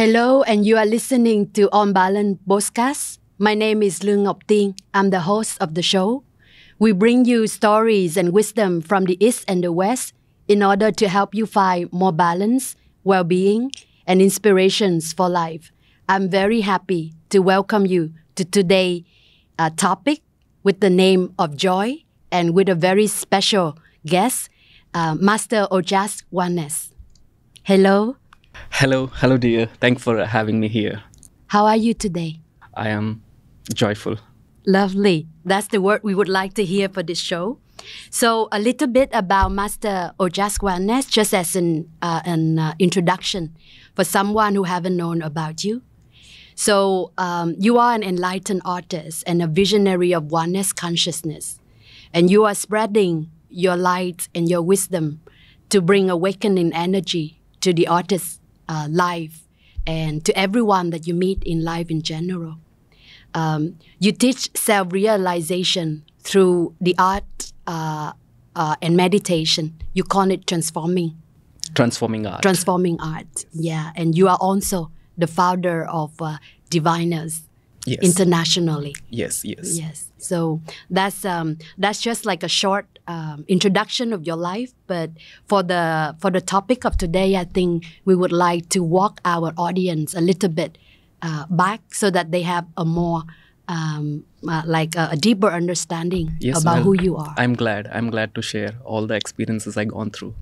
Hello, and you are listening to On Balance Podcast. My name is Lương Ngọc Tiên. I'm the host of the show. We bring you stories and wisdom from the East and the West in order to help you find more balance, well-being, and inspirations for life. I'm very happy to welcome you to today's topic with the name of joy and with a very special guest, Master Ojas Wannes. Hello. Hello dear. Thanks for having me here. How are you today? I am joyful. Lovely. That's the word we would like to hear for this show. So a little bit about Master Ojas Wannes, just as an introduction for someone who haven't known about you. So you are an enlightened artist and a visionary of oneness consciousness. And you are spreading your light and your wisdom to bring awakening energy to the artist's life and to everyone that you meet in life in general. You teach self-realization through the art and meditation. You call it transforming art. Transforming art, yeah. And you are also the founder of Diviners internationally. Yes. So that's just like a short introduction of your life. But for the topic of today, I think we would like to walk our audience a little bit back so that they have a more a deeper understanding about who you are. I'm glad to share all the experiences I've gone through.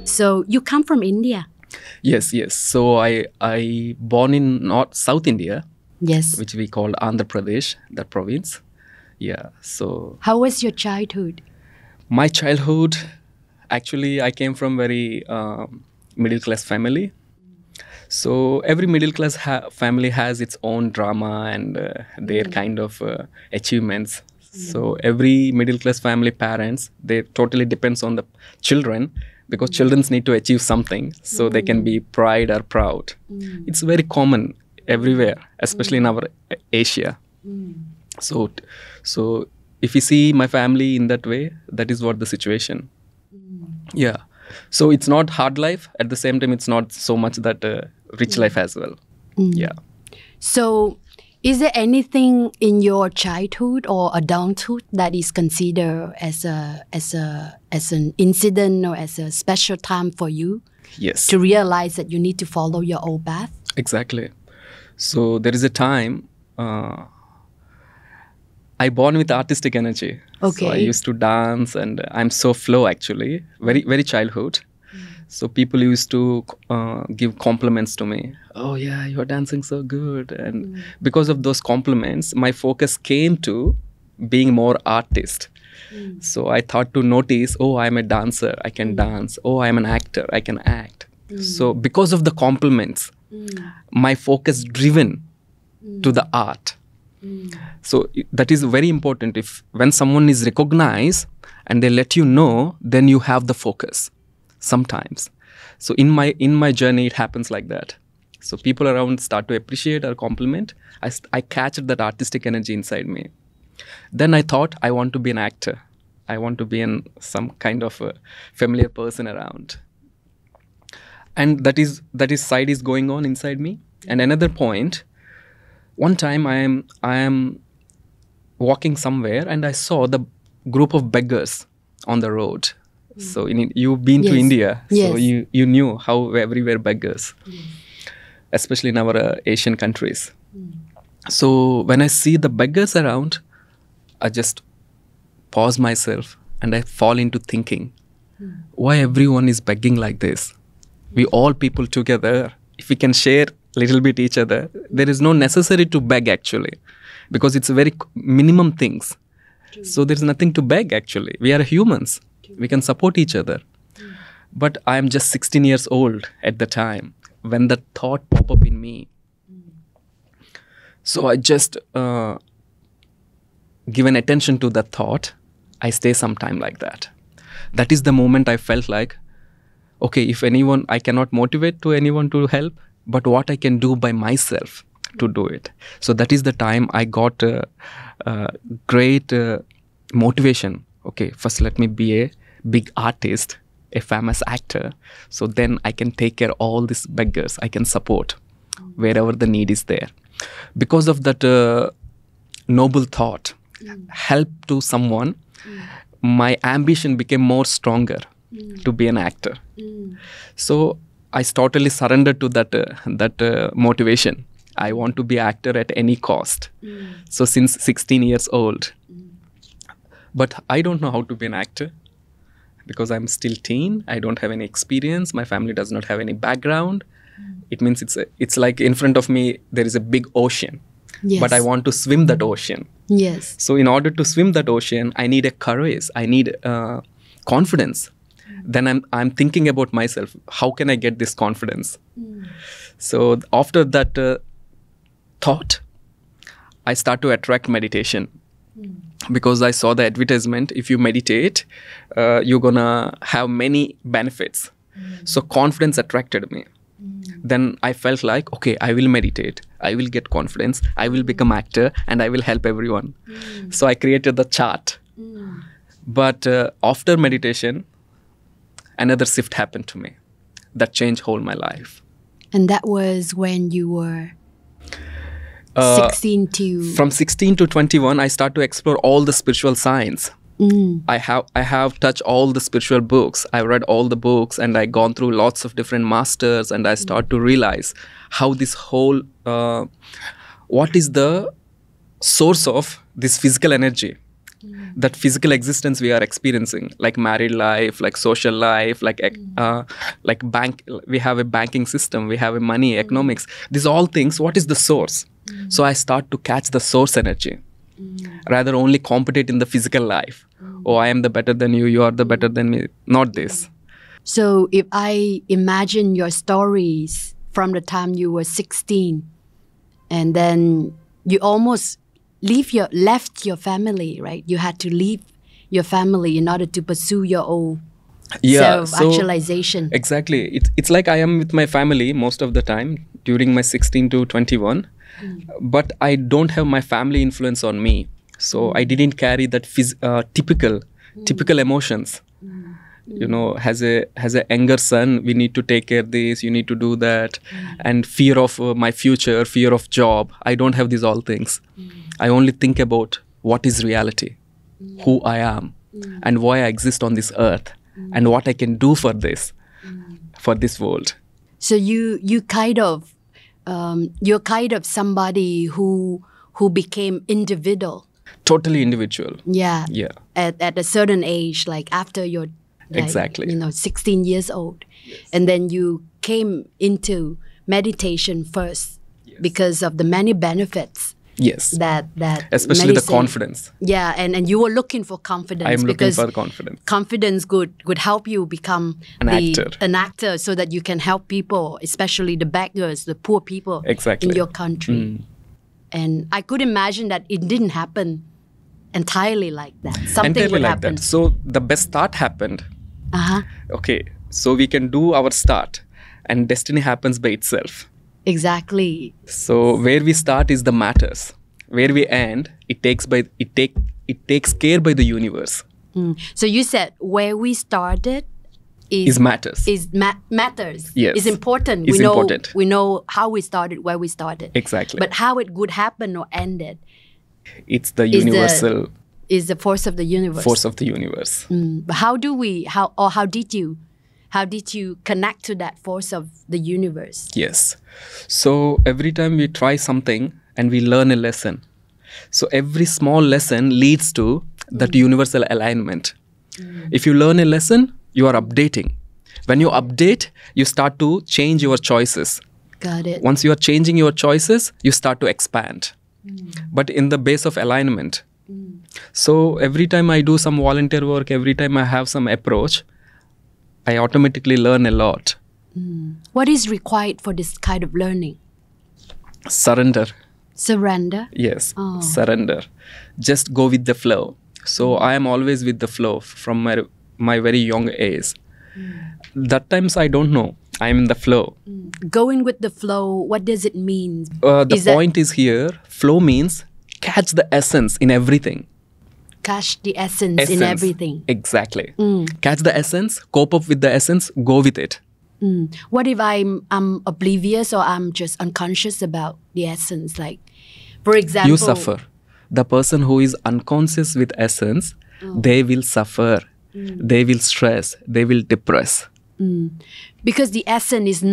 So you come from India. Yes. So I born in South India. Yes. Which we call Andhra Pradesh, that province. Yeah. So how was your childhood? My childhood, actually, I came from very middle class family. So every middle class family has its own drama and their kind of achievements. So every middle class family parents, they totally depends on the children, because children need to achieve something so they can be pride or proud. It's very common everywhere, especially in our Asia. So if you see my family in that way, that is what the situation. Yeah. So it's not hard life. At the same time, it's not so much that rich life as well. Yeah. So is there anything in your childhood or adulthood that is considered as an incident or as a special time for you? Yes. To realize that you need to follow your own path? Exactly. So there is a time I born with artistic energy. Okay. So I used to dance and I'm so flow actually, very childhood. So people used to give compliments to me. Oh yeah, you're dancing so good. And because of those compliments, my focus came to being more artist. So I thought to notice, oh, I'm a dancer, I can dance. Oh, I'm an actor, I can act. So because of the compliments, my focus driven to the art. So that is very important. When someone is recognized and they let you know, then you have the focus sometimes. So in my journey, it happens like that. So people around start to appreciate or compliment. I catch that artistic energy inside me. Then I thought I want to be an actor. I want to be some kind of a familiar person around. And that is side is going on inside me. And another point, one time I am walking somewhere and I saw the group of beggars on the road. So you've been to India, so you knew how everywhere beggars, especially in our Asian countries. So when I see the beggars around, I just pause myself and I fall into thinking, why everyone is begging like this? We all people together, if we can share little bit each other, there is no necessary to beg actually, because it's very minimum things. So there's nothing to beg actually. We are humans. We can support each other. But I am just 16 years old at the time when the thought popped up in me. So I just given attention to that thought. I stay some time like that. That is the moment I felt like, okay, if anyone, I cannot motivate to anyone to help, but what I can do by myself to do it. So that is the time I got great motivation. Okay, first let me be a big artist a famous actor. So then I can take care of all these beggars. I can support wherever the need is there. Because of that noble thought, help to someone, my ambition became more stronger to be an actor. So I totally surrendered to that motivation. I want to be actor at any cost. So since 16 years old. But I don't know how to be an actor because I'm still teen. I don't have any experience. My family does not have any background. It means it's like in front of me there is a big ocean. Yes. But I want to swim that ocean. Yes. So in order to swim that ocean, I need a courage. I need confidence. Then I'm thinking about myself. How can I get this confidence? So after that thought, I start to attract meditation. Because I saw the advertisement, if you meditate, you're gonna have many benefits. So confidence attracted me. Then I felt like, okay, I will meditate, I will get confidence, I will become actor, and I will help everyone. So I created the chart. But after meditation, another shift happened to me that changed whole my life. And that was when you were 16 to... From 16 to 21, I start to explore all the spiritual science. I have touched all the spiritual books. I read all the books and I gone through lots of different masters, and I start to realize how this whole, what is the source of this physical energy, that physical existence we are experiencing, like married life, like social life, like bank. We have a banking system, we have a money, economics. These all things, what is the source? So I start to catch the source energy. Rather only compete in the physical life. Oh, I am the better than you, you are the better than me. Not this. So if I imagine your stories from the time you were 16, and then you almost left your family, right? You had to leave your family in order to pursue your own self-actualization. So, exactly. It's like I am with my family most of the time during my 16 to 21. But I don't have my family influence on me. So I didn't carry that typical emotions. You know, as a younger son, we need to take care of this, you need to do that. And fear of my future, fear of job. I don't have these all things. I only think about what is reality, who I am, and why I exist on this earth, and what I can do for this world. So you're kind of somebody who became individual. Totally individual. Yeah. Yeah. At a certain age, like after you're exactly 16 years old. Yes. And then you came into meditation first. Yes. Because of the many benefits. Yes. That especially medicine, the confidence. Yeah, and you were looking for confidence. I'm looking for confidence. Confidence could help you become an actor, so that you can help people, especially the beggars, the poor people in your country. And I could imagine that it didn't happen entirely like that. Something would happen. That. So the best start happened. Okay, so we can do our start, and destiny happens by itself. Exactly. So where we start is the matters. Where we end, it takes care by the universe. So you said where we started is matters. Matters. Yes. Is important. We know how we started, where we started. Exactly. But how it would happen or ended. It's the universal. Is the force of the universe. Force of the universe. But how did you connect to that force of the universe? Yes. So every time we try something and we learn a lesson. So every small lesson leads to that universal alignment. If you learn a lesson, you are updating. When you update, you start to change your choices. Got it. Once you are changing your choices, you start to expand. But in the base of alignment. So every time I do some volunteer work, every time I have some approach, I automatically learn a lot. What is required for this kind of learning? Surrender. Surrender? Yes, surrender. Just go with the flow. So I am always with the flow from my very young age. That times I don't know. I am in the flow. Going with the flow, what does it mean? The point is here, flow means catch the essence in everything. catch the essence in everything. Exactly. Catch the essence, cope up with the essence, go with it. What if I'm oblivious or I'm just unconscious about the essence? Like, for example, You suffer. The person who is unconscious with essence, they will suffer. They will stress. They will depress. Because the essence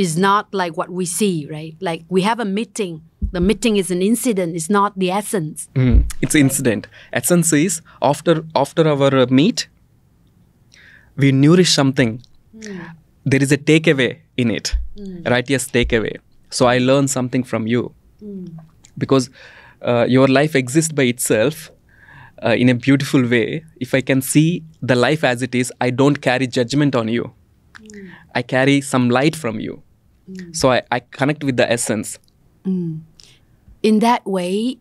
is not like what we see, right? Like we have a meeting. The meeting is an incident. It's not the essence. It's incident. Essence is after our meet, we nourish something. There is a takeaway in it, right? Yes, takeaway. So I learn something from you, because your life exists by itself in a beautiful way. If I can see the life as it is, I don't carry judgment on you. I carry some light from you. So I connect with the essence. In that way,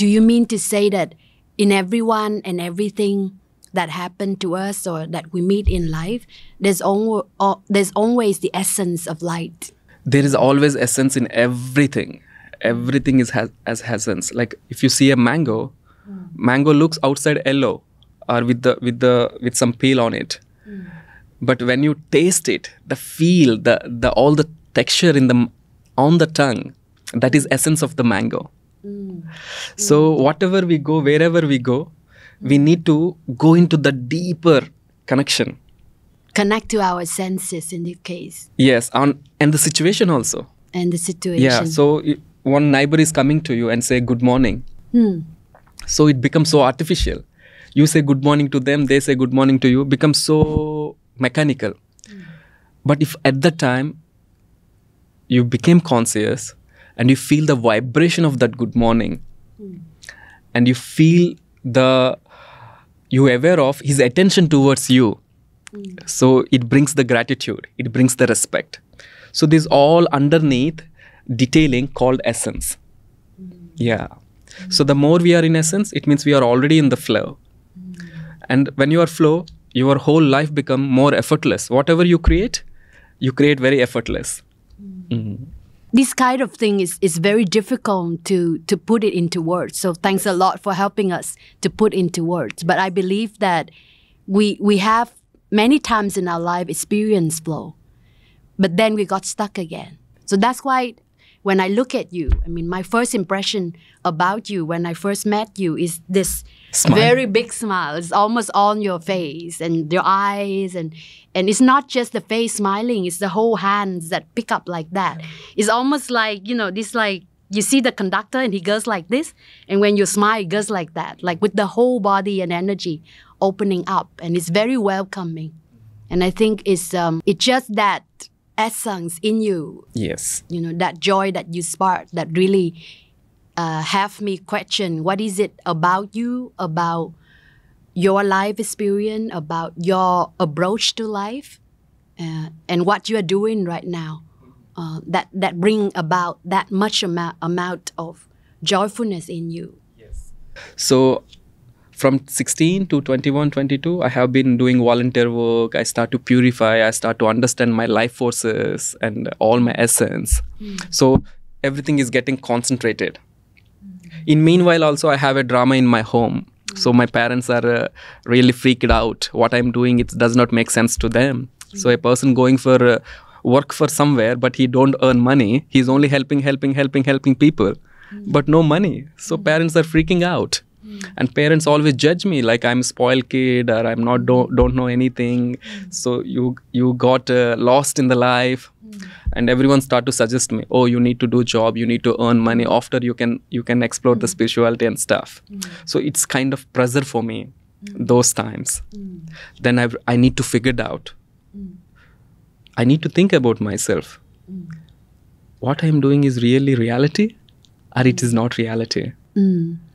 do you mean to say that in everyone and everything that happened to us or that we meet in life, there's always the essence of light? There is always essence in everything. Everything has essence. Like if you see a mango, mango looks outside yellow or with some peel on it. But when you taste it, the feel, the all the texture on the tongue, that is essence of the mango. So whatever we go, wherever we go, we need to go into the deeper connection. Connect to our senses in this case. Yes, and the situation also. And the situation. Yeah, so one neighbor is coming to you and say good morning. So it becomes so artificial. You say good morning to them, they say good morning to you, becomes so mechanical. But if at the time you became conscious and you feel the vibration of that good morning, and you feel you aware of his attention towards you, so it brings the gratitude, it brings the respect. So this all underneath detailing called essence. Yeah. So the more we are in essence, it means we are already in the flow. And when you are flow, your whole life become more effortless. Whatever you create very effortless. This kind of thing is very difficult to put it into words. So thanks a lot for helping us to put into words. But I believe that we have many times in our life experienced flow, but then we got stuck again. So that's why when I look at you, I mean, my first impression about you when I first met you is this smile. Very big smile. It's almost on your face and your eyes. And it's not just the face smiling, it's the whole hands that pick up like that. It's almost like, this like, you see the conductor and he goes like this. And when you smile, it goes like that, like with the whole body and energy opening up. And it's very welcoming. And I think it's just that essence in you. Yes. That joy that you spark that really have me question what is it about you, about your life experience, about your approach to life, and what you are doing right now that bring about that much amount of joyfulness in you. Yes. So from 16 to 21, 22, I have been doing volunteer work. I start to purify. I start to understand my life forces and all my essence. So everything is getting concentrated. In meanwhile, also, I have a drama in my home. So my parents are really freaked out. What I'm doing, it does not make sense to them. So a person going for work for somewhere, but he don't earn money. He's only helping people, but no money. So parents are freaking out. And parents always judge me like I'm a spoiled kid or I'm not don't know anything. So you got lost in the life, and everyone start to suggest me, oh, you need to do job, you need to earn money. After you can explore the spirituality and stuff. So it's kind of pressure for me those times. Then I need to figure it out. I need to think about myself. What I'm doing is really reality, or it is not reality.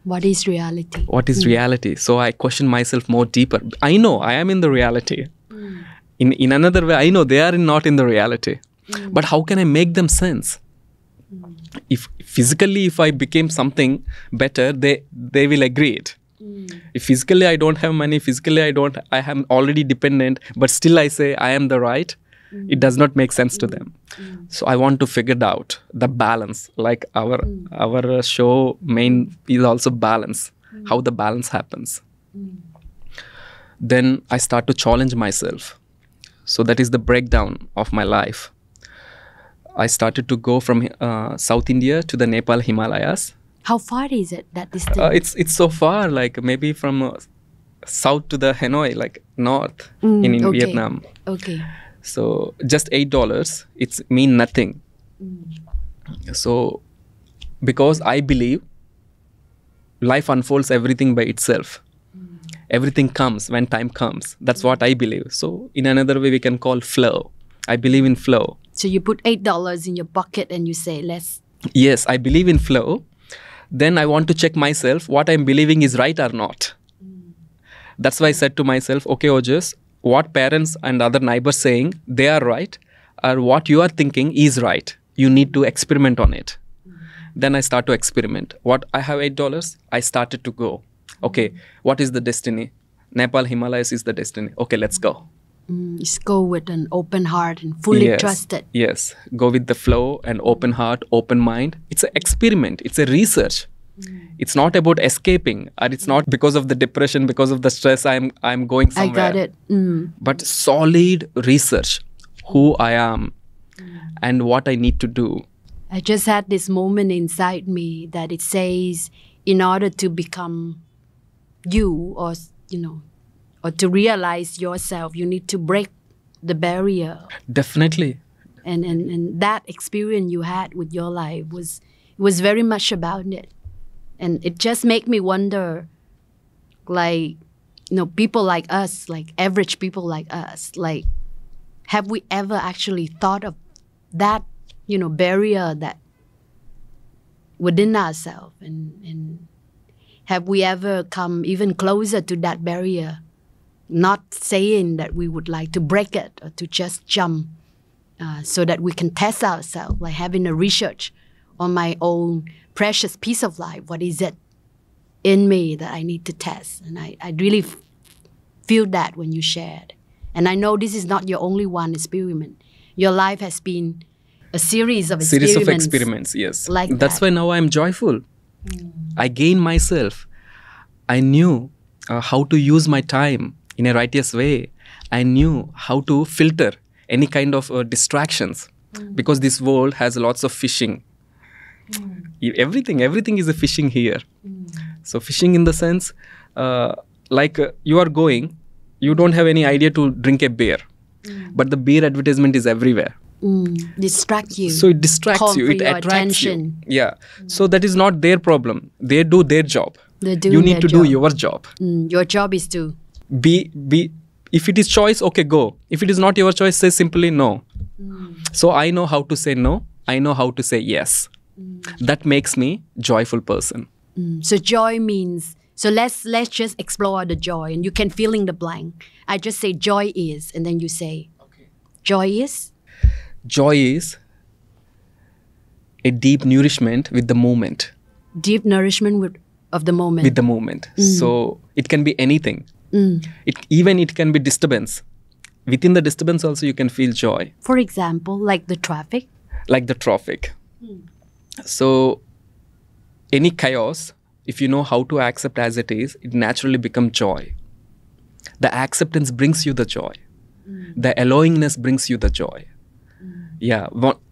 What is reality? What is reality? So I question myself more deeper. I know I am in the reality. In another way, I know they are not in the reality. But how can I make them sense? If physically, if I became something better, they will agree it. If physically I don't have money, physically I am already dependent, but still I say I am the right, it does not make sense to them. So I want to figure out the balance. Like our show main is also balance. how the balance happens. Then I start to challenge myself. So that is the breakdown of my life. I started to go from South India to the Nepal Himalayas. How far is it, that distance? It's so far, like maybe from south to the Hanoi, like north in okay. Vietnam. Okay. So just $8, it's mean nothing. So because I believe life unfolds everything by itself. Everything comes when time comes. That's what I believe. So in another way, we can call flow. I believe in flow. So you put $8 in your pocket and you say, let's... Yes, I believe in flow. Then I want to check myself, what I'm believing is right or not. That's why I said to myself, okay, Ojas, what parents and other neighbors saying, they are right, or what you are thinking is right. You need to experiment on it. Then I start to experiment. What I have $8, I started to go. Okay, what is the destiny? Nepal Himalayas is the destiny. Okay, let's go. Just go with an open heart and fully trust it. Yes, go with the flow and open heart, open mind. It's an experiment. It's a research. It's not about escaping, or it's not because of the depression, because of the stress I'm going somewhere. I got it. But solid research, who I am and what I need to do. I just had this moment inside me that it says, in order to become you, or or to realize yourself, you need to break the barrier. Definitely. And that experience you had with your life was very much about it. And it just made me wonder, like, people like us, like average people like us, like, have we ever actually thought of that, barrier that within ourselves? And have we ever come even closer to that barrier? Not saying that we would like to break it or to just jump so that we can test ourselves, like having a research on my own precious piece of life. What is it in me that I need to test? And I really feel that when you shared. And I know this is not your only one experiment. Your life has been a series of experiments. Series of experiments, yes. Like that's why now I'm joyful. I gained myself. I knew how to use my time in a righteous way. I knew how to filter any kind of distractions, because this world has lots of fishing. Everything is a fishing here. So fishing in the sense, you are going, you don't have any idea to drink a beer, but the beer advertisement is everywhere. Distract you. So it distracts you, it attracts you. Yeah. So that is not their problem. They do their job. You need to do your job. Your job is to be. If it is choice, okay, go. If it is not your choice, say simply no. So I know how to say no. I know how to say yes. That makes me joyful person. So joy means, so let's just explore the joy, and you can fill in the blank. I just say joy is, and then you say, joy is? Joy is a deep nourishment with the moment. Deep nourishment of the moment. With the moment. So it can be anything. It can be disturbance. Within the disturbance also you can feel joy. For example, like the traffic? Like the traffic. So any chaos, if you know how to accept as it is, it naturally becomes joy. The acceptance brings you the joy. The allowingness brings you the joy. Yeah,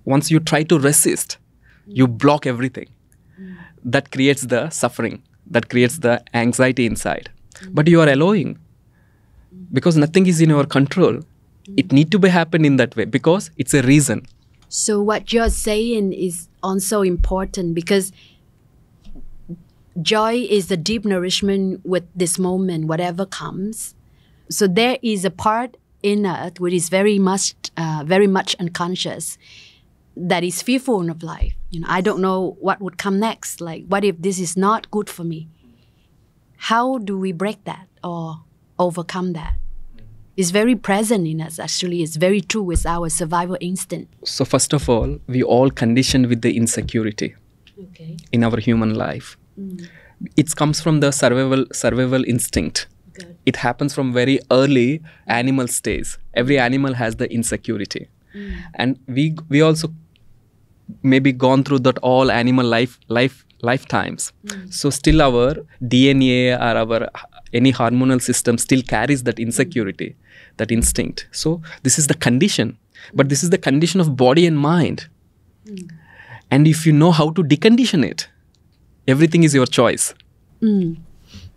once you try to resist, you block everything. That creates the suffering. That creates the anxiety inside. But you are allowing. Because nothing is in your control. It need to be happen in that way because it's a reason. So what you're saying is also important, because joy is the deep nourishment with this moment, whatever comes. So there is a part in us which is very much unconscious, that is fearful of life. I don't know what would come next. Like, what if this is not good for me? How do we break that or overcome that? It's very present in us, actually. It's very true. It's our survival instinct. So first of all, we all conditioned with the insecurity in our human life. It comes from the survival instinct. It happens from very early animal stage. Every animal has the insecurity. And we also maybe gone through that all animal life lifetimes. So still our DNA or our any hormonal system still carries that insecurity, that instinct. So this is the condition, but this is the condition of body and mind. And if you know how to decondition it, everything is your choice.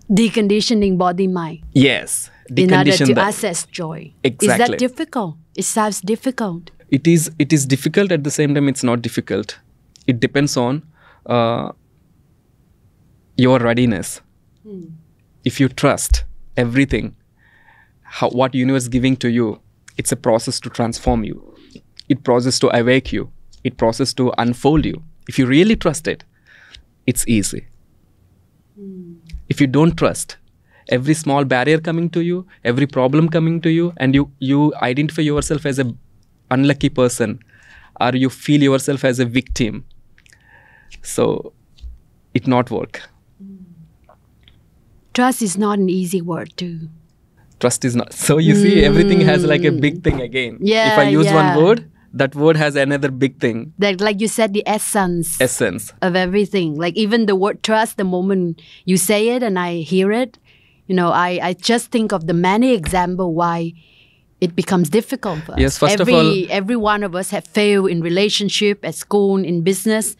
Deconditioning body mind. Yes. In order to that. access joy. Exactly. Is that difficult? It sounds difficult. It is difficult. At the same time, it's not difficult. It depends on your readiness. If you trust everything, what universe is giving to you, it's a process to transform you. It process to awake you. It process to unfold you. If you really trust it, it's easy. If you don't trust, every small barrier coming to you, every problem coming to you, and you identify yourself as a unlucky person, or you feel yourself as a victim, so it not work. Trust is not an easy word too. Trust is not. So you see, everything has like a big thing again. Yeah, if I use yeah. one word, that word has another big thing. That, like you said, the essence of everything. Like even the word trust, the moment you say it and I hear it, I just think of the many examples why it becomes difficult for us. Yes, first of all, every one of us have failed in relationship, at school, in business,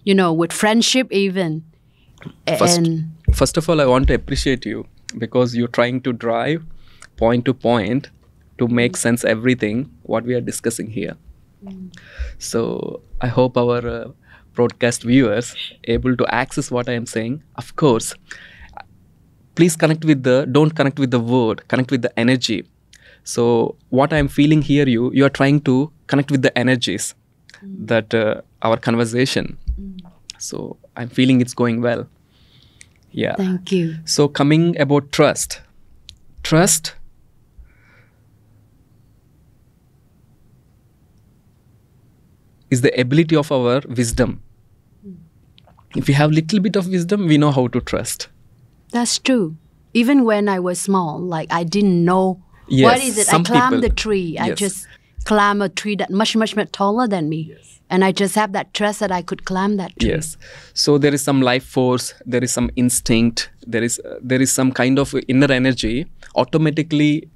with friendship even. First of all, I want to appreciate you because you're trying to drive point to point to make sense everything what we are discussing here. So I hope our broadcast viewers able to access what I am saying. Of course, please don't connect with the word, connect with the energy. So what I'm feeling here, you are trying to connect with the energies that our conversation. So I'm feeling it's going well. Yeah. Thank you. So coming about trust. Trust is the ability of our wisdom. If we have little bit of wisdom, we know how to trust. That's true. Even when I was small, like I didn't know what is it. I climbed the tree. I just climbed a tree that much taller than me. And I just have that trust that I could climb that tree. Yes. So there is some life force, there is some instinct, there is some kind of inner energy automatically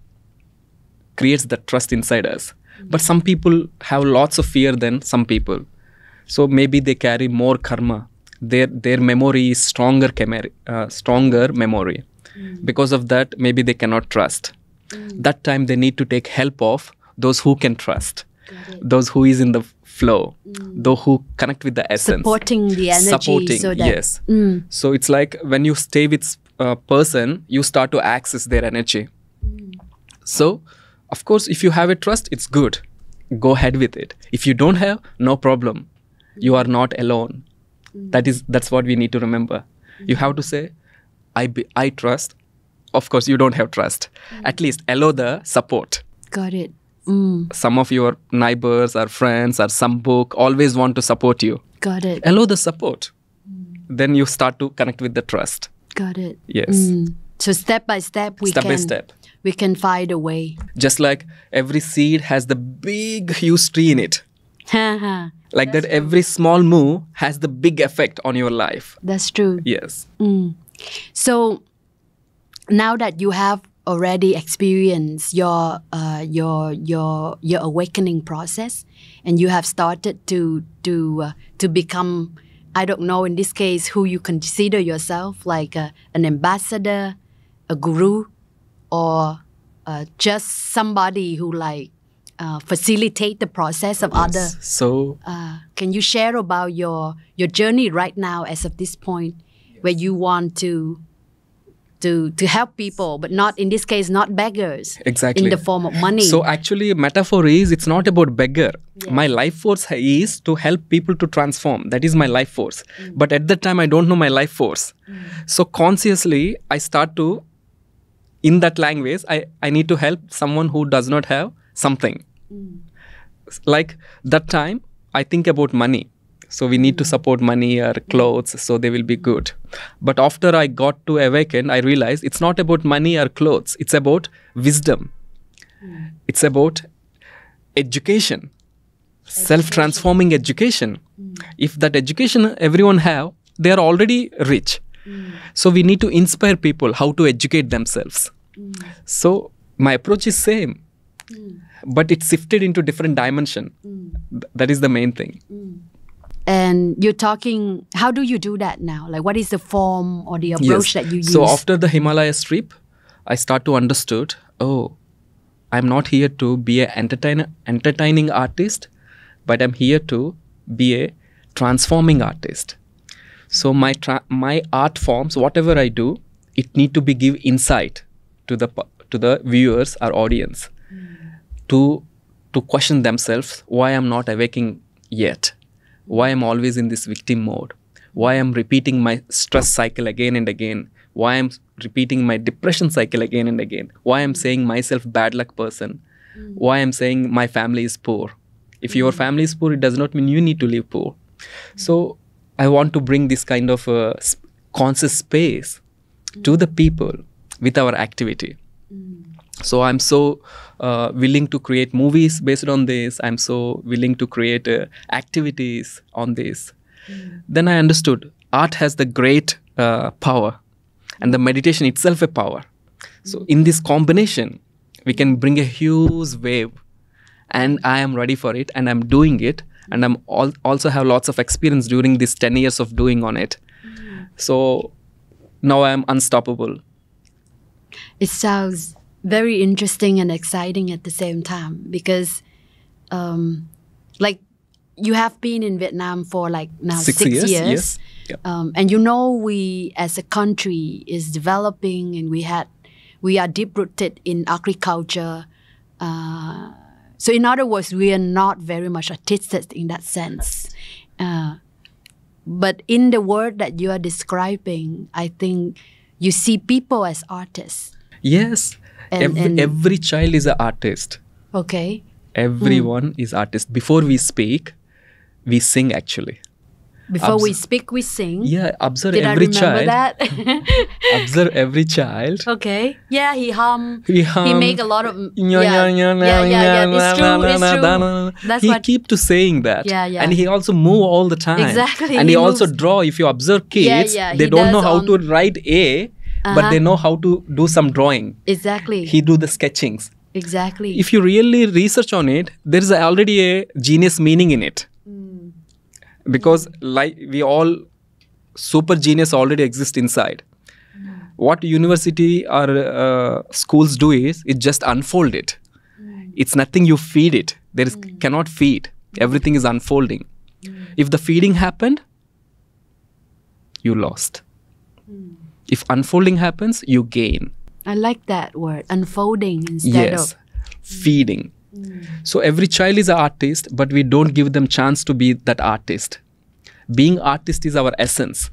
creates that trust inside us. But some people have lots of fear than some people. So maybe they carry more karma. Their memory is stronger memory. Because of that, maybe they cannot trust. That time they need to take help of those who can trust, those who is in the flow, those who connect with the essence. Supporting the energy. Yes. So it's like when you stay with a person, you start to access their energy. So, of course, if you have a trust, it's good. Go ahead with it. If you don't have, no problem. You are not alone. That's what we need to remember. You have to say, I trust. Of course, you don't have trust. At least allow the support. Got it. Some of your neighbors or friends or some book always want to support you. Got it. Allow the support. Then you start to connect with the trust. Got it. Yes. So step by step, we can find a way. Just like every seed has the big, huge tree in it. Like that, every small move has the big effect on your life. That's true. Yes. So now that you have already experienced your awakening process, and you have started to become, I don't know, in this case, who you consider yourself, like an ambassador, a guru, or just somebody who facilitate the process of others. So can you share about your journey right now as of this point, where you want to help people, but not, in this case, not beggars. Exactly. In the form of money. So actually, metaphor is, it's not about beggar. Yeah. My life force is to help people to transform. That is my life force. But at that time, I don't know my life force. So consciously, I start to, in that language, I need to help someone who does not have something. Like that time, I think about money. So we need to support money or clothes so they will be good. But after I got to awaken, I realized it's not about money or clothes. It's about wisdom. It's about education. Self-transforming education. If that education everyone have, they are already rich. So we need to inspire people how to educate themselves. So my approach is same, but it's shifted into different dimension. That is the main thing. And you're talking, how do you do that now? Like, what is the form or the approach that you use? So after the Himalayas trip, I start to understood, I'm not here to be an entertaining artist, but I'm here to be a transforming artist. So my art forms, whatever I do, it need to be give insight to the viewers or audience to question themselves why I'm not awaking yet, why I'm always in this victim mode, why I'm repeating my stress cycle again and again, why I'm repeating my depression cycle again and again, why I'm saying myself bad luck person, why I'm saying my family is poor. If your family is poor, it does not mean you need to live poor. So I want to bring this kind of conscious space to the people with our activity. So I'm so willing to create movies based on this. I'm so willing to create activities on this. Then I understood art has the great power, and the meditation itself a power. So in this combination, we can bring a huge wave, and I am ready for it, and I'm doing it, and I'm also have lots of experience during these 10 years of doing on it. So now I'm unstoppable. It sounds very interesting and exciting at the same time, because like you have been in Vietnam for like now 6 years. Yes. Yep. And you know, we as a country is developing, and we are deep rooted in agriculture. So in other words, we are not very much artistic in that sense. But in the word that you are describing, I think you see people as artists. Yes. Every child is an artist. Okay. Everyone is artist. Before we speak, we sing actually. Before we speak, we sing. Yeah, observe Did every I child. remember that? Observe every child. Okay. Yeah, he hum. He make a lot of yeah. It's true. It's true. That's he what keep to saying that. Yeah. And he also move all the time. Exactly. And he also draw. If you observe kids, they don't know how to write A, but they know how to do some drawing. Exactly. He do the sketchings. Exactly. If you really research on it, there is already a genius meaning in it. Because like we all, super genius already exist inside. What university or schools do is it just unfold it. It's nothing you feed it. There is cannot feed. Everything is unfolding. If the feeding happened, you lost. If unfolding happens, you gain. I like that word, unfolding instead of feeding. So every child is an artist, but we don't give them chance to be that artist. Being artist is our essence.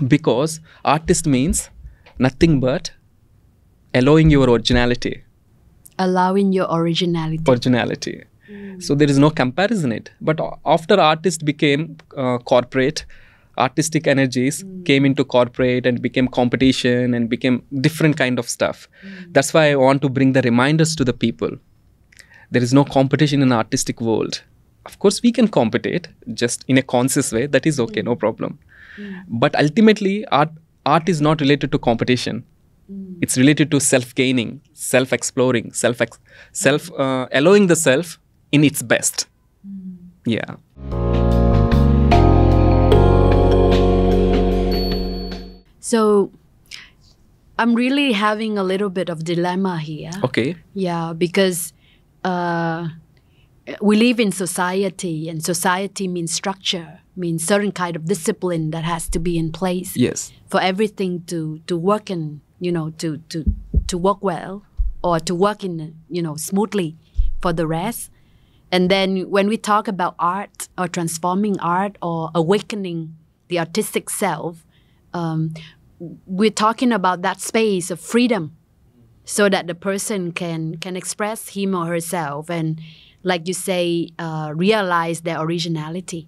Because artist means nothing but allowing your originality. Allowing your originality. So there is no comparison in it. But after artist became corporate, artistic energies came into corporate and became competition and became different kind of stuff. That's why I want to bring the reminders to the people. There is no competition in artistic world. Of course, we can compete just in a conscious way. That is okay, no problem. But ultimately, art is not related to competition. It's related to self-gaining, self-exploring, allowing the self in its best. Yeah. So, I'm really having a little bit of dilemma here. Okay. Yeah, because we live in society, and society means structure, means certain kind of discipline that has to be in place. Yes. For everything to work and, to work well, or to work in, smoothly for the rest. And then when we talk about art or transforming art or awakening the artistic self, we're talking about that space of freedom so that the person can express him or herself and, like you say, realize their originality.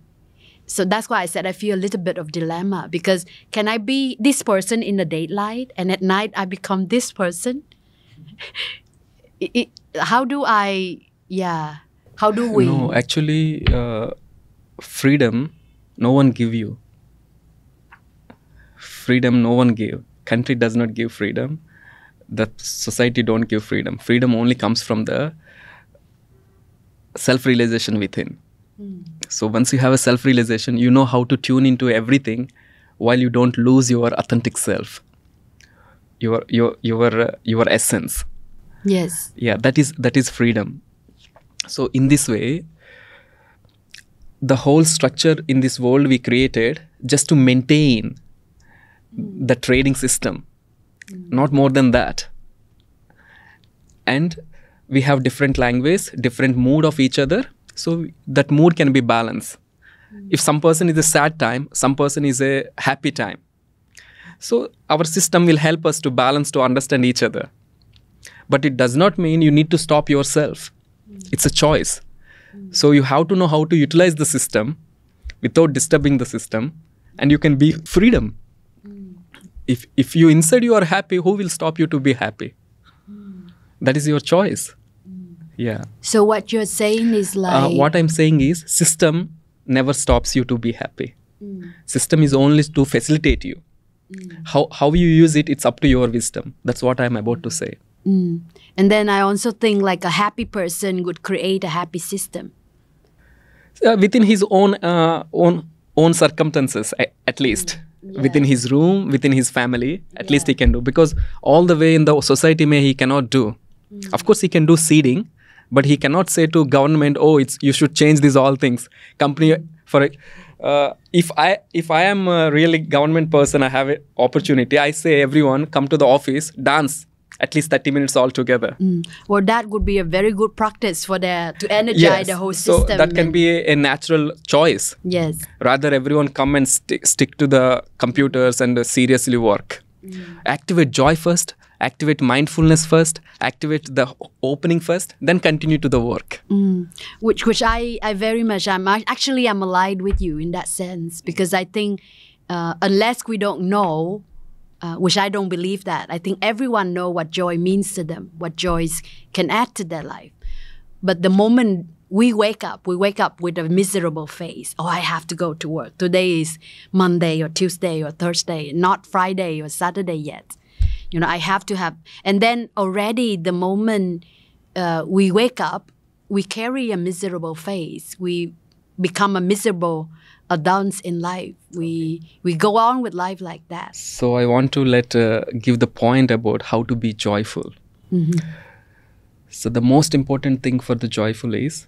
So that's why I said I feel a little bit of dilemma, because can I be this person in the daylight and at night I become this person? How do we? No, actually, freedom, no one give you. freedom no one give. Country does not give freedom. The society don't give freedom. Freedom only comes from the self-realization within. So once you have a self-realization, you know how to tune into everything while you don't lose your authentic self, your essence. Yes. Yeah, that is freedom. So in this way, the whole structure in this world we created just to maintain the trading system, not more than that. And we have different language, different mood of each other, so that mood can be balanced. If some person is a sad time, some person is a happy time. So our system will help us to balance, to understand each other. But it does not mean you need to stop yourself. It's a choice. So you have to know how to utilize the system without disturbing the system, and you can be freedom. If you inside you are happy, who will stop you to be happy? That is your choice. Yeah. So what you're saying is like... what I'm saying is system never stops you to be happy. System is only to facilitate you. How you use it, it's up to your wisdom. That's what I'm about to say. And then I also think like a happy person would create a happy system. Within his own circumstances, at least. Yeah. Within his room, within his family, at least he can do. Because all the way in the society he cannot do. Of course, he can do seeding, but he cannot say to government, oh, you should change these all things. Company, if I am a really government person, I have an opportunity, I say everyone, come to the office, dance. At least 30 minutes all together. Well, that would be a very good practice for to energize the whole system. So that can be a natural choice. Yes. Rather, everyone come and stick to the computers and seriously work. Activate joy first, activate mindfulness first, activate the opening first, then continue to the work. Which I very much, I'm aligned with you in that sense, because I think unless we don't know, which I don't believe that. I think everyone knows what joy means to them, what joys can add to their life. But the moment we wake up with a miserable face. Oh, I have to go to work. Today is Monday or Tuesday or Thursday, not Friday or Saturday yet. I have to have... And then already the moment we wake up, we carry a miserable face. We become a miserable adults in life. We go on with life like that. So I want to give the point about how to be joyful. So the most important thing for the joyful is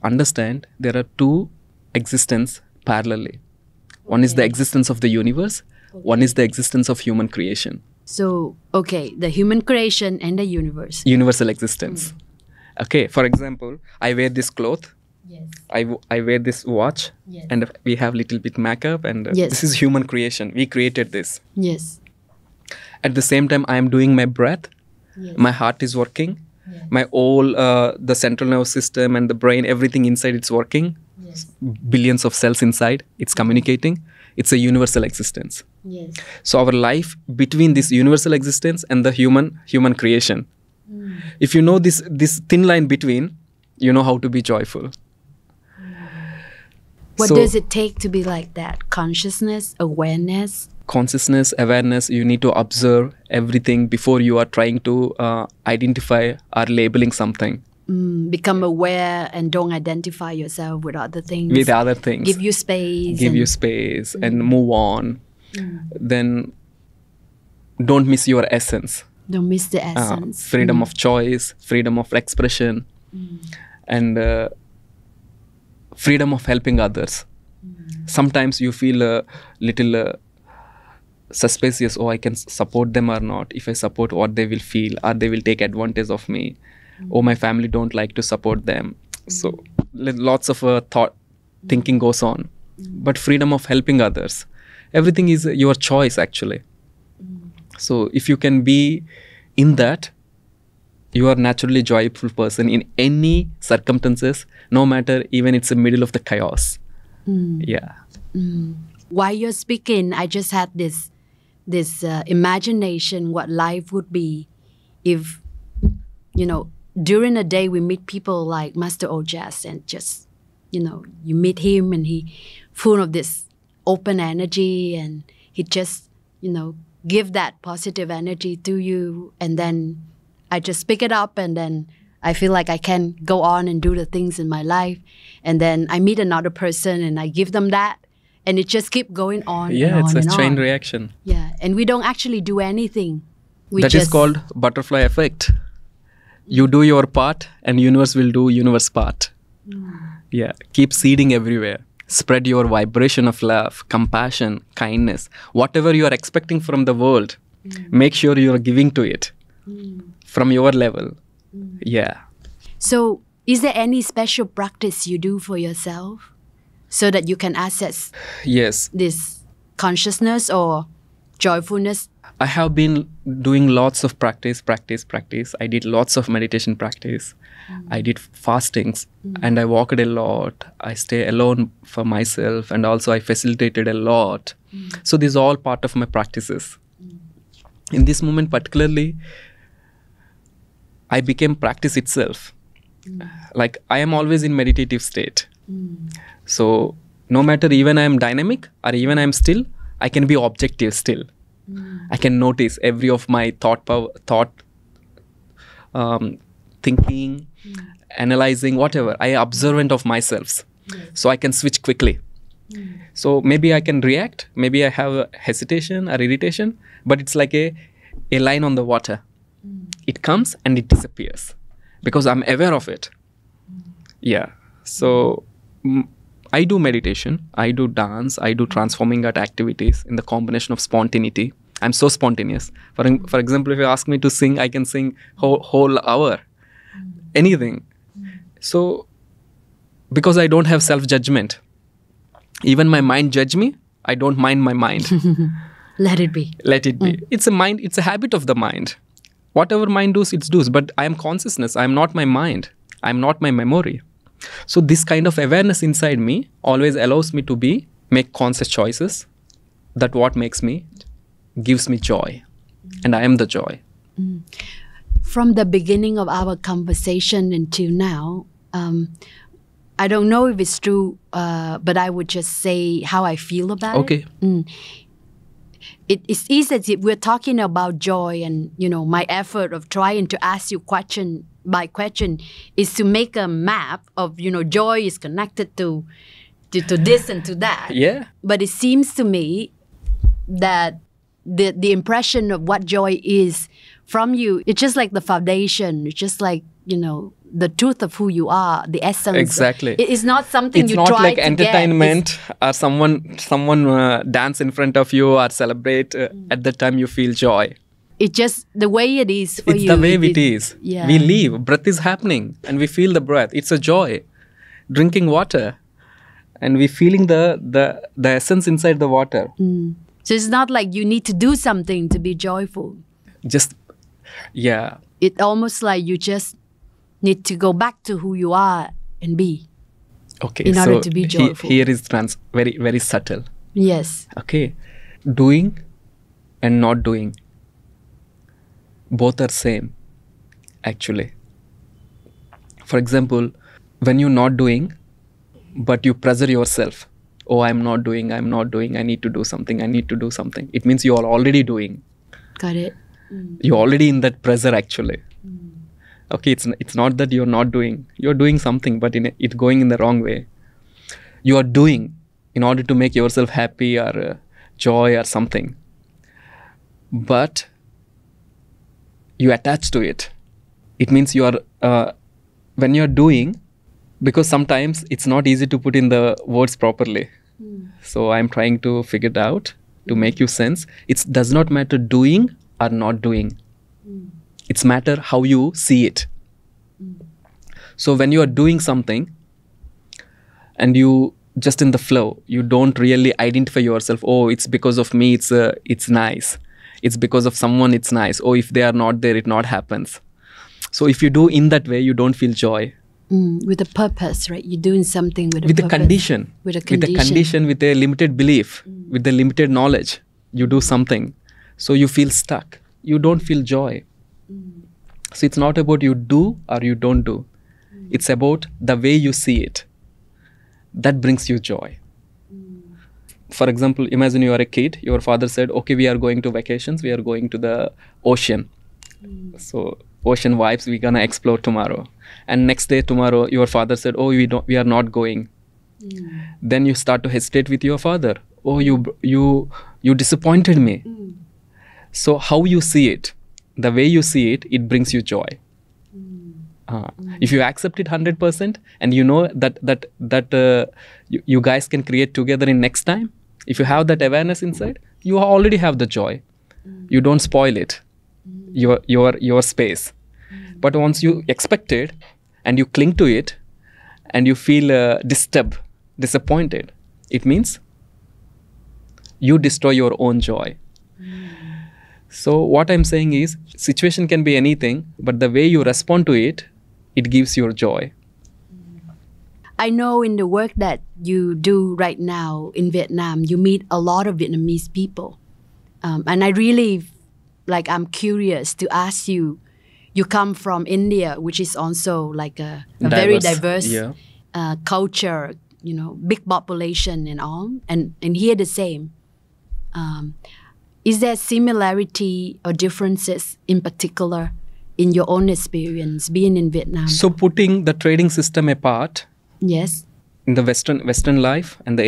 understand there are two existences parallelly. One is the existence of the universe. One is the existence of human creation. So, the human creation and the universe. Universal existence. Okay, for example, I wear this cloth. Yes. I wear this watch, yes. And we have little bit makeup, and yes. This is human creation. We created this. Yes. At the same time, I am doing my breath. Yes. My heart is working. Yes. My all the central nervous system and the brain, everything inside it's working. Yes. Billions of cells inside. It's communicating. It's a universal existence. Yes. So our life between this universal existence and the human creation. If you know this thin line between, you know how to be joyful. What does it take to be like that? Consciousness, awareness? Consciousness, awareness, you need to observe everything before you are trying to identify or labeling something. Become aware and don't identify yourself with other things. With other things. Give you space. Give you space and move on. Then don't miss your essence. Don't miss the essence. Freedom of choice, freedom of expression, and freedom of helping others. Sometimes you feel a little suspicious, oh, I can support them or not. If I support, what they will feel, or they will take advantage of me. Oh, my family don't like to support them. So lots of thinking goes on. But freedom of helping others, everything is your choice actually. So if you can be in that, you are naturally joyful person in any circumstances, no matter even it's the middle of the chaos. Yeah. While you're speaking, I just had this imagination what life would be if, during a day we meet people like Master Ojas, and just, you meet him and he full of this open energy, and he just give that positive energy to you, and then I just pick it up, and then I feel like I can go on and do the things in my life. And then I meet another person and I give them that. And it just keep going on and on it's and a chain on. reaction. Yeah, and we don't actually do anything. That is called butterfly effect. You do your part and universe will do universe part. Yeah, keep seeding everywhere. Spread your vibration of love, compassion, kindness. Whatever you are expecting from the world, make sure you are giving to it from your level. Yeah. So is there any special practice you do for yourself so that you can access this consciousness or joyfulness? I have been doing lots of practice. I did lots of meditation practice. I did fastings and I walked a lot. I stay alone for myself, and also I facilitated a lot. So this is all part of my practices. In this moment particularly, I became practice itself. Like I am always in meditative state. So no matter even I am dynamic or even I am still, I can be objective still. I can notice every of my thinking, analyzing, whatever. I am observant of myself. So I can switch quickly. So maybe I can react. Maybe I have a hesitation or irritation, but it's like a line on the water. It comes and it disappears because I'm aware of it. Yeah. So I do meditation, I do dance, I do transforming art activities in the combination of spontaneity. I'm so spontaneous. For example, if you ask me to sing, I can sing whole hour, anything. So because I don't have self-judgment, even my mind judge me, I don't mind my mind. Let it be. Let it be. It's a mind. It's a habit of the mind. Whatever mind does, it does. But I am consciousness. I am not my mind. I am not my memory. So this kind of awareness inside me always allows me to make conscious choices. That what gives me joy. And I am the joy. From the beginning of our conversation until now, I don't know if it's true, but I would just say how I feel about it. Okay. It's easy as if we're talking about joy, and my effort of trying to ask you question by question is to make a map of joy is connected to this and to that. Yeah. But it seems to me that the impression of what joy is from you, it's just like the foundation. It's just like the truth of who you are, the essence. Exactly. It is not something it's you not try like to entertainment or someone dance in front of you or celebrate at the time you feel joy. It's just the way it is for it's you. It's the way it is. Yeah. We live, breath is happening and we feel the breath. It's a joy. Drinking water and we feeling the essence inside the water. So it's not like you need to do something to be joyful. Yeah. It's almost like you just need to go back to who you are and be. Okay. In order to be joyful. Here is very, very subtle. Yes. Okay. Doing and not doing. Both are same, actually. For example, when you're not doing, but you pressure yourself. Oh, I'm not doing. I need to do something. It means you are already doing. Got it. You're already in that pressure, actually. Okay, it's not that you're not doing. You're doing something, but it's going in the wrong way. You are doing in order to make yourself happy or joy or something. But you attach to it. It means you are, when you're doing, because sometimes it's not easy to put in the words properly. So I'm trying to figure it out to make you sense. It does not matter doing or not doing. It's matter how you see it. So when you are doing something and you just in the flow, you don't really identify yourself. Oh, it's because of me, it's nice. It's because of someone, it's nice. Oh, if they are not there, it not happens. So if you do in that way, you don't feel joy. With a purpose, right? You're doing something with a purpose. Condition. With a condition. With a condition, with a limited belief, with the limited knowledge. You do something. So you feel stuck. You don't feel joy. So it's not about you do or you don't do. It's about the way you see it. That brings you joy. for example, imagine you are a kid. Your father said, "Okay, we are going to vacations. We are going to the ocean. So ocean vibes. We're gonna explore tomorrow." And next day, tomorrow, your father said, "Oh, we are not going." Then you start to hesitate with your father. "Oh, you disappointed me." So how you see it, the way you see it, it brings you joy. If you accept it 100% and you know that you guys can create together in next time, if you have that awareness inside, you already have the joy. You don't spoil it, your space. But once you expect it and you cling to it and you feel disturbed, disappointed, it means you destroy your own joy. So what I'm saying is, situation can be anything, but the way you respond to it, it gives your joy. I know in the work that you do right now in Vietnam, you meet a lot of Vietnamese people. And I really, I'm curious to ask you, you come from India, which is also like a very diverse culture, big population and all, and here the same. Is there similarity or differences in particular in your own experience being in Vietnam? So putting the trading system apart, yes, in the Western life and the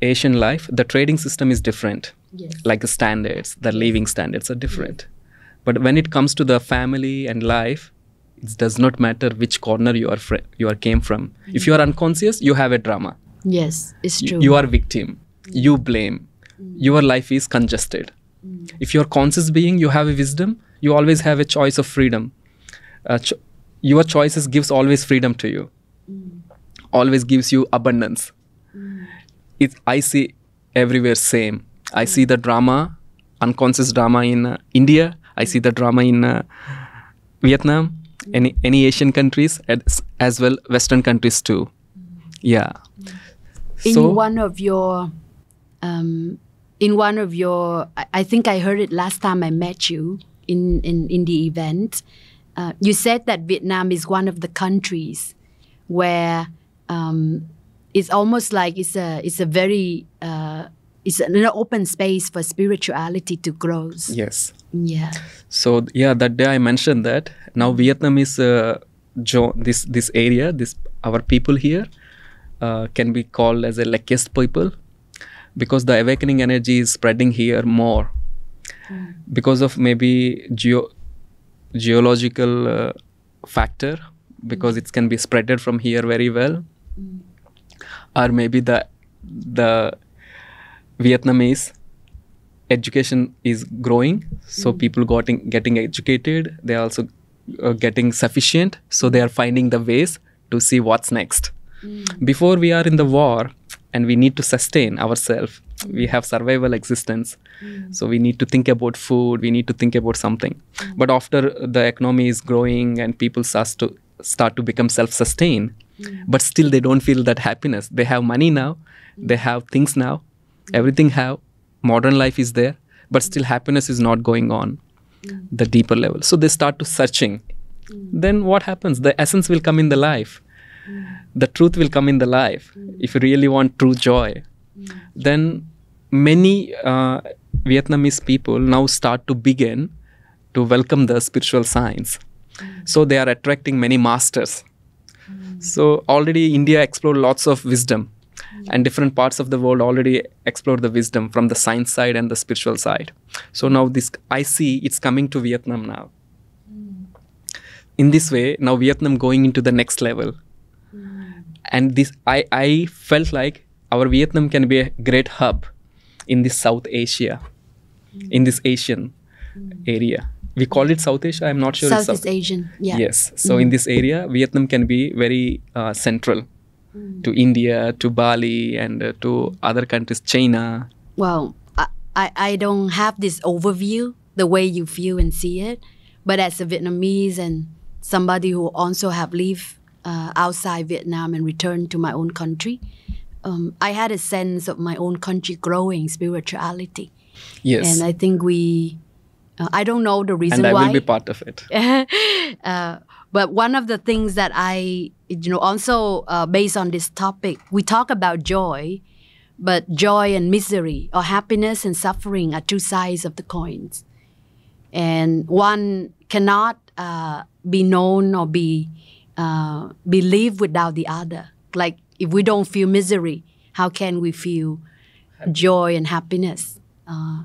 Asian life, the trading system is different. Yes. Like the standards, the living standards are different. But when it comes to the family and life, it does not matter which corner you came from. If you are unconscious, you have a drama. Yes, it's true. You are victim. You blame. Your life is congested. If you're conscious being, you have a wisdom. You always have a choice of freedom. Your choices gives always freedom to you. Always gives you abundance. I see everywhere same. I see the drama, unconscious drama in India. I see the drama in Vietnam, any Asian countries, as well Western countries too. Yeah. In one of your, I think I heard it last time I met you in the event. You said that Vietnam is one of the countries where it's almost like it's a very it's an open space for spirituality to grow. Yes. Yeah. So that day I mentioned that now Vietnam is this area, our people here can be called as a luckiest people, because the awakening energy is spreading here more because of maybe geological factor, because it can be spreaded from here very well, or maybe the Vietnamese education is growing, so people getting educated. They are also getting sufficient, so they are finding the ways to see what's next. Before we are in the war and we need to sustain ourselves, we have survival existence, so we need to think about food, we need to think about something. But after the economy is growing and people start to become self-sustained, but still they don't feel that happiness. They have money now, they have things now, everything have, modern life is there, but still happiness is not going on the deeper level. So they start to searching. Then what happens? The essence will come in the life. The truth will come in the life. If you really want true joy, then many Vietnamese people now start to begin to welcome the spiritual science. So they are attracting many masters. So already India explored lots of wisdom, and different parts of the world already explored the wisdom from the science side and the spiritual side. So now I see it's coming to Vietnam now. In this way, now Vietnam going into the next level. And this, I felt like our Vietnam can be a great hub in this South Asia, in this Asian area. We call it South Asia. I'm not sure. Southeast Asian. Yeah. Yes. So in this area, Vietnam can be very central to India, to Bali, and to other countries, China. Well, I don't have this overview the way you feel and see it, but as a Vietnamese and somebody who also have lived outside Vietnam and returned to my own country, I had a sense of my own country growing spirituality. Yes. And I think I don't know the reason why. And I will be part of it. But one of the things that I, also based on this topic, we talk about joy, but joy and misery, or happiness and suffering, are two sides of the coins. And one cannot be known or be lived without the other. Like if we don't feel misery, how can we feel joy and happiness?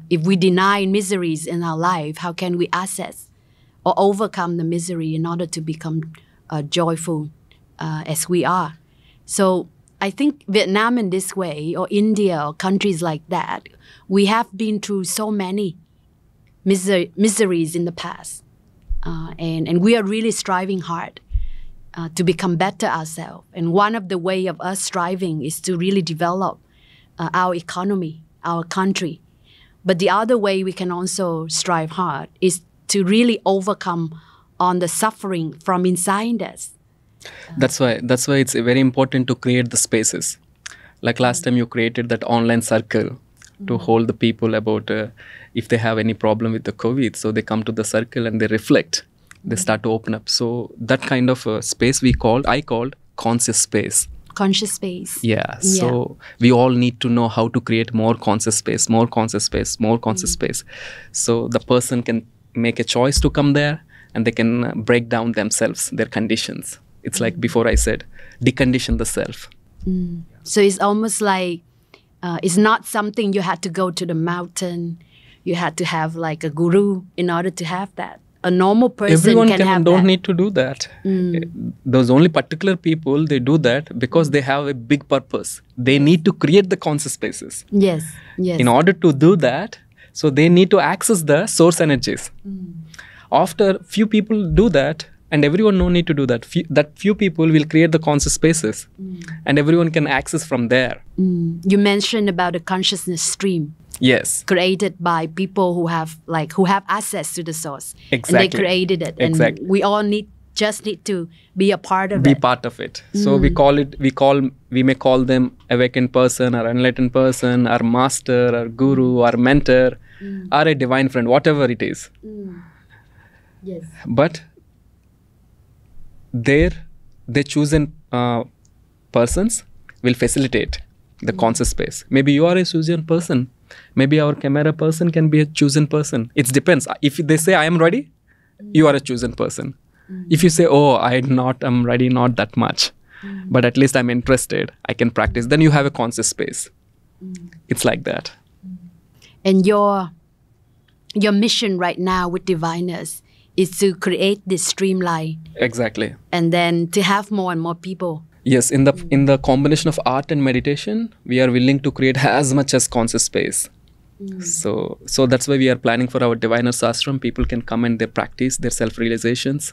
If we deny miseries in our life, how can we access or overcome the misery in order to become joyful as we are? So I think Vietnam in this way, or India, or countries like that, we have been through so many miseries in the past. And we are really striving hard to become better ourselves. And one of the way of us striving is to really develop our economy, our country. But the other way we can also strive hard is to really overcome on the suffering from inside us. That's why it's very important to create the spaces. Like last time you created that online circle to hold the people about if they have any problem with the COVID. So they come to the circle and they reflect. They start to open up. So that kind of space I called conscious space. Conscious space. Yeah. So we all need to know how to create more conscious space, more conscious space, more conscious space. So the person can make a choice to come there and they can break down themselves, their conditions. It's like before I said, decondition the self. So it's almost like it's not something you had to go to the mountain. You had to have like a guru in order to have that. A normal person Everyone can have don't that. need to do that. Those only particular people, they do that because they have a big purpose. They need to create the conscious spaces. Yes. In order to do that, so they need to access the source energies. After few people do that, and everyone no need to do that. Few people will create the conscious spaces, and everyone can access from there. You mentioned about a consciousness stream. Yes. Created by people who have access to the source. Exactly. And they created it. And we all just need to be a part of it. Be part of it. So we may call them awakened person or enlightened person, or master or guru or mentor or a divine friend, whatever it is. Yes. But the chosen persons will facilitate the conscious space. Maybe you are a chosen person. Maybe our camera person can be a chosen person. It depends. If they say, I am ready, you are a chosen person. If you say, oh, I'm ready, not that much, but at least I'm interested, I can practice, then you have a conscious space. It's like that. And your mission right now with Diviners is to create this streamline. Exactly. And then to have more and more people. Yes, in the combination of art and meditation, we are willing to create as much as conscious space. So that's why we are planning for our Diviners Ashram. People can come and they practice their self-realizations.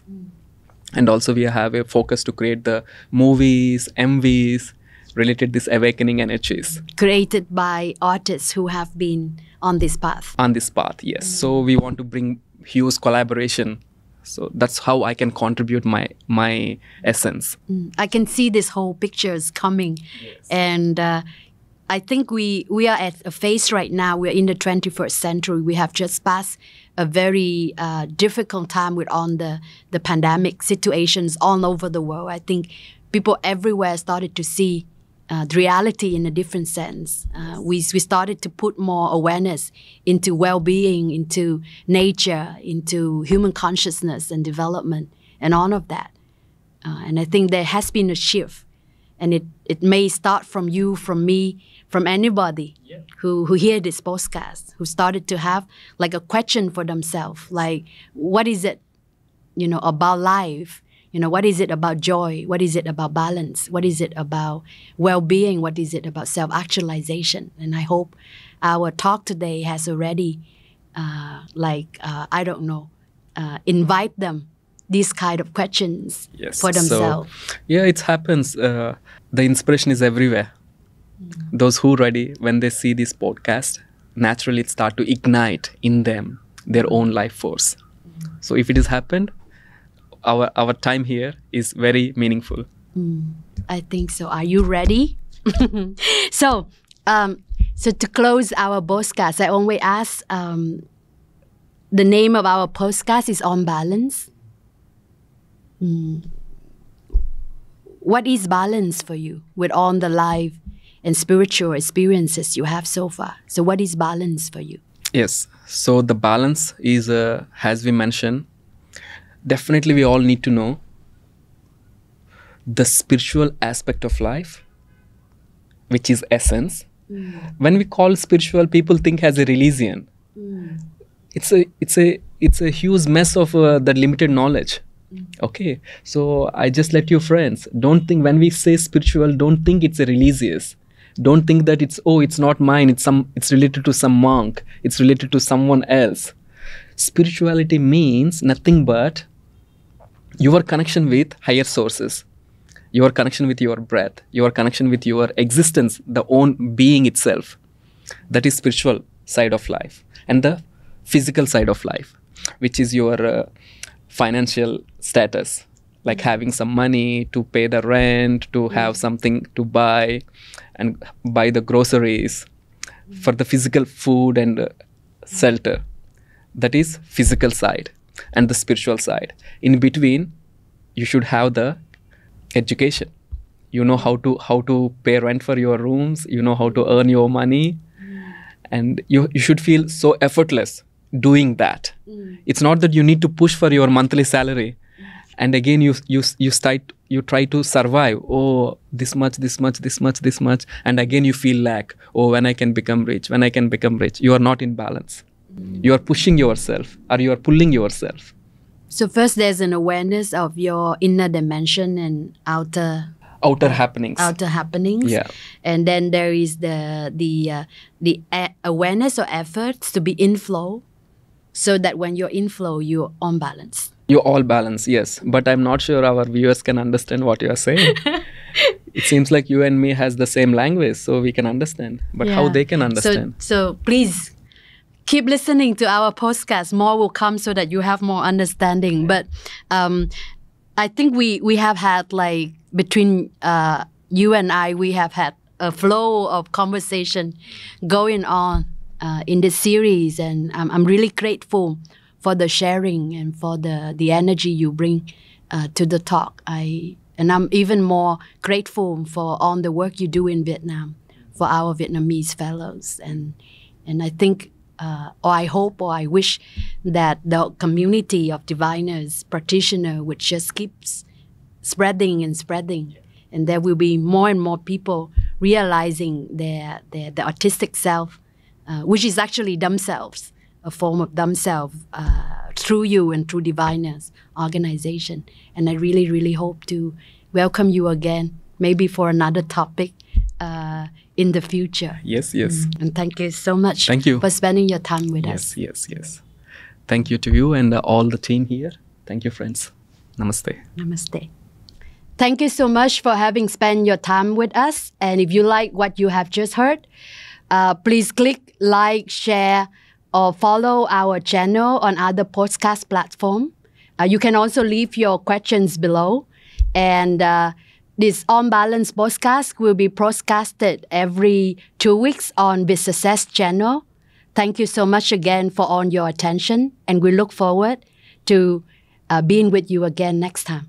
And also we have a focus to create the movies, MVs, related these awakening energies. Created by artists who have been on this path. On this path, yes. So we want to bring huge collaboration. So that's how I can contribute my essence. I can see this whole pictures coming. Yes. And I think we are at a phase right now. We're in the 21st century. We have just passed a very difficult time with all the pandemic situations all over the world. I think people everywhere started to see the reality in a different sense. We started to put more awareness into well-being, into nature, into human consciousness and development, and all of that. And I think there has been a shift. And it may start from you, from me, from anybody who hear this podcast, who started to have like a question for themselves, like, what is it, about life? What is it about joy? What is it about balance? What is it about well-being? What is it about self-actualization? And I hope our talk today has already, invite them these kind of questions for themselves. So, it happens. The inspiration is everywhere. Those who are ready, when they see this podcast, naturally it start to ignite in them their own life force. So if it has happened, our time here is very meaningful. I think so. Are you ready? So to close our podcast, I always ask, the name of our podcast is On Balance. What is balance for you with all the life and spiritual experiences you have so far. So what is balance for you? Yes. So the balance is, as we mentioned, definitely we all need to know the spiritual aspect of life, which is essence. When we call spiritual, people think as a religion. It's a huge mess of the limited knowledge. Okay, so I just let you friends, don't think when we say spiritual, don't think it's a religious. Don't think that it's not mine, it's related to some monk, it's related to someone else. Spirituality means nothing but your connection with higher sources, your connection with your breath, your connection with your existence, the own being itself. That is spiritual side of life. And the physical side of life, which is your financial status, like having some money to pay the rent, to have something to buy and buy the groceries, for the physical food and shelter. That is physical side. And the spiritual side. In between, you should have the education. You know how to pay rent for your rooms, you know how to earn your money, and you should feel so effortless doing that. It's not that you need to push for your monthly salary, and again you try to survive. Oh, this much, and again you feel like, oh, when I can become rich. You are not in balance. You are pushing yourself, or you are pulling yourself. So first, there's an awareness of your inner dimension and outer happenings. Yeah. And then there is the awareness or efforts to be in flow, so that when you're in flow, you're on balance. You're all balanced, yes. But I'm not sure our viewers can understand what you're saying. It seems like you and me has the same language, so we can understand. But how they can understand? So please keep listening to our podcast. More will come so that you have more understanding. But I think we have had, like, between you and I, we have had a flow of conversation going on in this series, and I'm really grateful for the sharing and for the energy you bring to the talk. And I'm even more grateful for all the work you do in Vietnam for our Vietnamese fellows, and I think, or I hope, or I wish that the community of diviners, practitioners, would just keeps spreading, and there will be more and more people realizing their artistic self, which is actually themselves, a form of themselves, through you and through Diviners organization. And I really, really hope to welcome you again, maybe for another topic in the future. Yes. And thank you so much. Thank you for spending your time with us. Yes. Thank you to you and all the team here. Thank you, friends. Namaste. Namaste. Thank you so much for having spent your time with us. And if you like what you have just heard, please click like, share, or follow our channel on other podcast platforms. You can also leave your questions below. And this On Balance podcast will be broadcasted every 2 weeks on With Success channel. Thank you so much again for all your attention. And we look forward to being with you again next time.